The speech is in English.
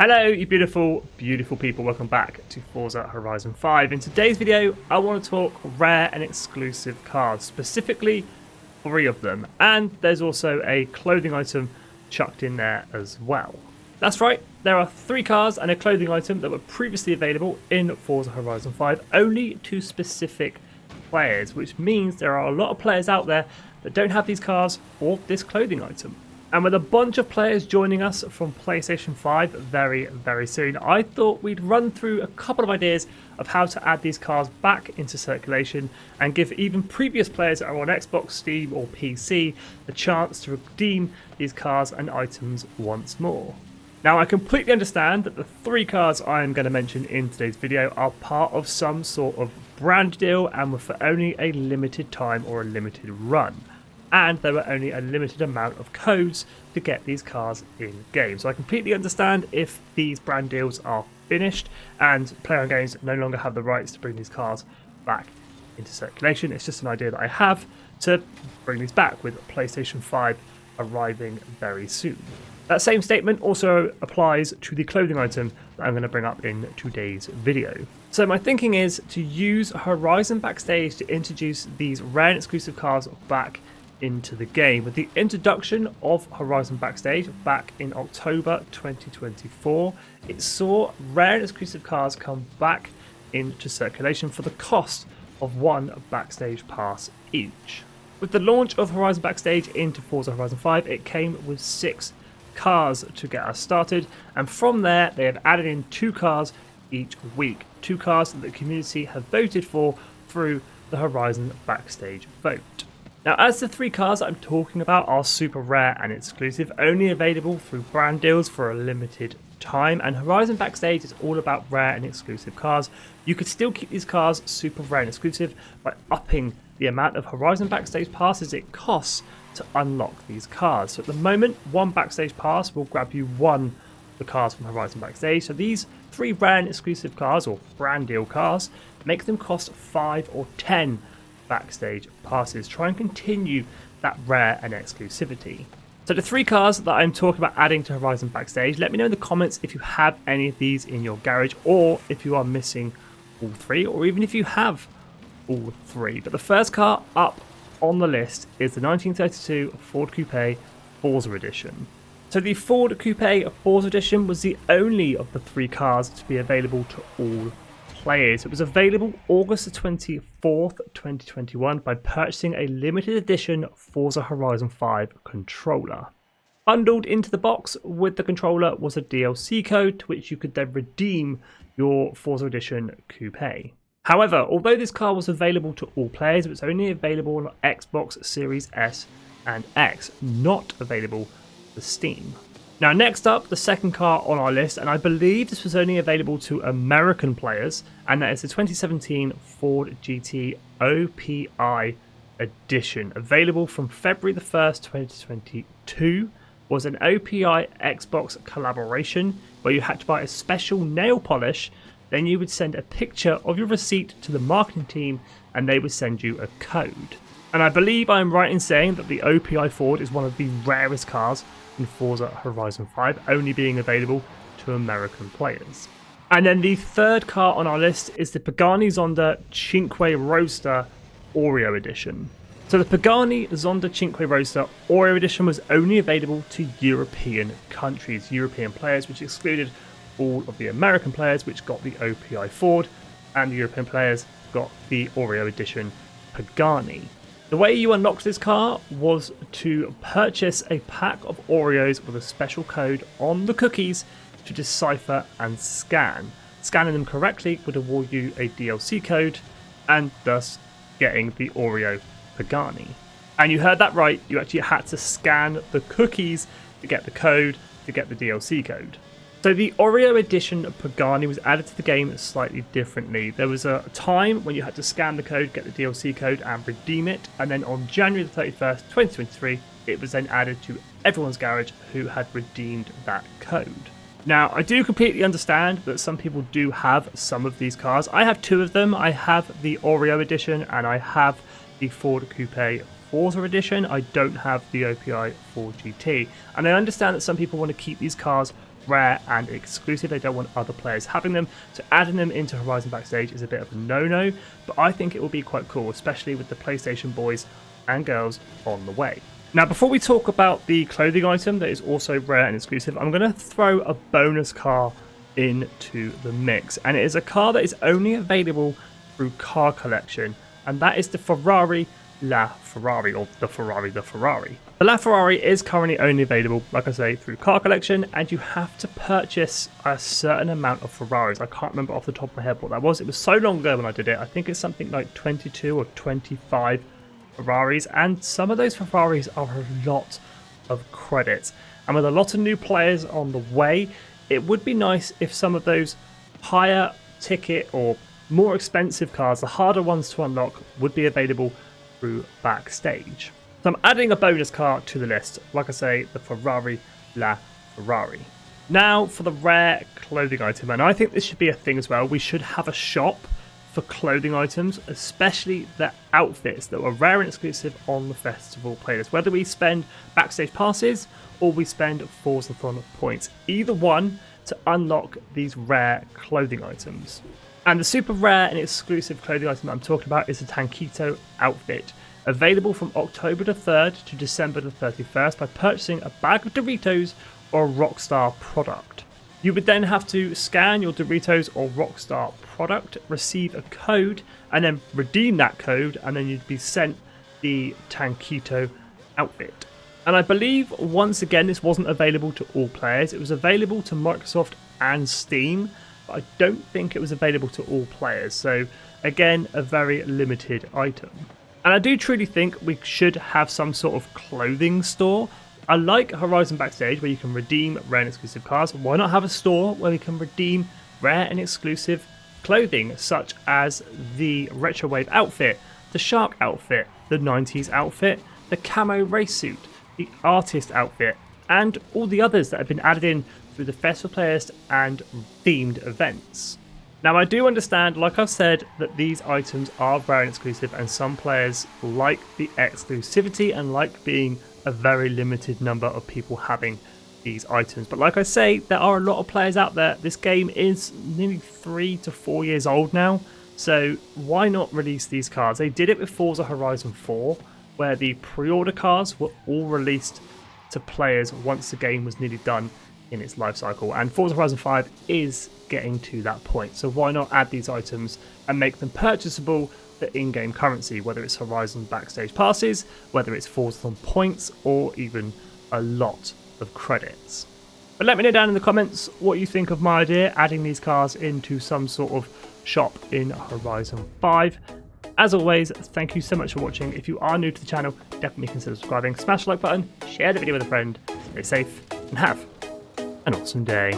Hello you beautiful, beautiful people, welcome back to Forza Horizon 5. In today's video I want to talk rare and exclusive cars, specifically 3 of them, and there's also a clothing item chucked in there as well. That's right, there are 3 cars and a clothing item that were previously available in Forza Horizon 5 only to specific players, which means there are a lot of players out there that don't have these cars or this clothing item. And with a bunch of players joining us from PlayStation 5 very, very soon, I thought we'd run through a couple of ideas of how to add these cars back into circulation and give even previous players that are on Xbox, Steam or PC the chance to redeem these cars and items once more. Now, I completely understand that the 3 cars I am going to mention in today's video are part of some sort of brand deal and were for only a limited time or a limited run. And there were only a limited amount of codes to get these cars in game. So I completely understand if these brand deals are finished and PlayerUnknown's no longer have the rights to bring these cars back into circulation. It's just an idea that I have to bring these back with PlayStation 5 arriving very soon. That same statement also applies to the clothing item that I'm going to bring up in today's video. So my thinking is to use Horizon Backstage to introduce these rare and exclusive cars back into the game. With the introduction of Horizon Backstage back in October 2024, it saw rare and exclusive cars come back into circulation for the cost of 1 Backstage Pass each. With the launch of Horizon Backstage into Forza Horizon 5, it came with 6 cars to get us started, and from there they have added in 2 cars each week. 2 cars that the community have voted for through the Horizon Backstage vote. Now, as the 3 cars I'm talking about are super rare and exclusive, only available through brand deals for a limited time, and Horizon Backstage is all about rare and exclusive cars, you could still keep these cars super rare and exclusive by upping the amount of Horizon Backstage passes it costs to unlock these cars. So at the moment, 1 Backstage Pass will grab you 1 of the cars from Horizon Backstage. So these 3 rare and exclusive cars, or brand deal cars, make them cost 5 or 10 Backstage passes. Try and continue that rare and exclusivity. So the 3 cars that I'm talking about adding to Horizon Backstage, let me know in the comments if you have any of these in your garage, or if you are missing all 3, or even if you have all 3. But the first car up on the list is the 1932 Ford Coupe Forza Edition. So the Ford Coupe Forza Edition was the only of the 3 cars to be available to all players. It was available August the 24th, 2021 by purchasing a limited edition Forza Horizon 5 controller. Bundled into the box with the controller was a DLC code to which you could then redeem your Forza Edition Coupe. However, although this car was available to all players, it was only available on Xbox Series S and X, not available for Steam. Now, next up, the second car on our list, and I believe this was only available to American players, and that is the 2017 Ford GT OPI Edition. Available from February the 1st, 2022, was an OPI Xbox collaboration where you had to buy a special nail polish. Then you would send a picture of your receipt to the marketing team and they would send you a code. And I believe I'm right in saying that the OPI Ford is one of the rarest cars in Forza Horizon 5, only being available to American players. And then the third car on our list is the Pagani Zonda Cinque Roadster Oreo Edition. So the Pagani Zonda Cinque Roadster Oreo Edition was only available to European countries, European players, which excluded all of the American players, which got the OPI Ford, and the European players got the Oreo Edition Pagani. The way you unlocked this car was to purchase a pack of Oreos with a special code on the cookies to decipher and scan. Scanning them correctly would award you a DLC code and thus getting the Oreo Pagani. And you heard that right, you actually had to scan the cookies to get the code to get the DLC code. So the Oreo Edition Pagani was added to the game slightly differently. There was a time when you had to scan the code, get the DLC code and redeem it, and then on January the 31st, 2023, it was then added to everyone's garage who had redeemed that code. Now, I do completely understand that some people do have some of these cars. I have 2 of them. I have the Oreo Edition and I have the Ford Coupe Forza Edition. I don't have the OPI Ford GT. And I understand that some people want to keep these cars rare and exclusive. They don't want other players having them, so adding them into Horizon Backstage is a bit of a no-no, but I think it will be quite cool, especially with the PlayStation boys and girls on the way. Now, before we talk about the clothing item that is also rare and exclusive, I'm going to throw a bonus car into the mix, and it is a car that is only available through car collection, and that is the Ferrari LaFerrari, or the Ferrari. The LaFerrari is currently only available, like I say, through car collection, and you have to purchase a certain amount of Ferraris. I can't remember off the top of my head what that was. It was so long ago when I did it. I think it's something like 22 or 25 Ferraris, and some of those Ferraris are a lot of credits. And with a lot of new players on the way, it would be nice if some of those higher ticket or more expensive cars, the harder ones to unlock, would be available through Backstage. So I'm adding a bonus car to the list, like I say, the Ferrari LaFerrari. Now for the rare clothing item, and I think this should be a thing as well. We should have a shop for clothing items, especially the outfits that were rare and exclusive on the festival playlist. Whether we spend Backstage passes or we spend Forzathon points, either one to unlock these rare clothing items. And the super rare and exclusive clothing item that I'm talking about is the Tankito outfit, available from October the 3rd to December the 31st by purchasing a bag of Doritos or a Rockstar product. You would then have to scan your Doritos or Rockstar product, receive a code, and then redeem that code, and then you'd be sent the Tankito outfit. And I believe, once again, this wasn't available to all players. It was available to Microsoft and Steam, but I don't think it was available to all players. So, again, a very limited item. And I do truly think we should have some sort of clothing store. I like Horizon Backstage, where you can redeem rare and exclusive cars. Why not have a store where we can redeem rare and exclusive clothing, such as the Retro Wave outfit, the Shark outfit, the 90s outfit, the camo race suit, the artist outfit, and all the others that have been added in through the festival playlist and themed events. Now, I do understand, like I've said, that these items are rare and exclusive, and some players like the exclusivity and like being a very limited number of people having these items. But like I say, there are a lot of players out there. This game is nearly 3 to 4 years old now, so why not release these cards? They did it with Forza Horizon 4, where the pre-order cards were all released to players once the game was nearly done in its life cycle, and Forza Horizon 5 is getting to that point. So why not add these items and make them purchasable for in-game currency, whether it's Horizon Backstage passes, whether it's Forzathon points, or even a lot of credits. But let me know down in the comments what you think of my idea, adding these cars into some sort of shop in Horizon 5. As always, thank you so much for watching. If you are new to the channel, definitely consider subscribing, smash the like button, share the video with a friend, stay safe, and have an awesome day.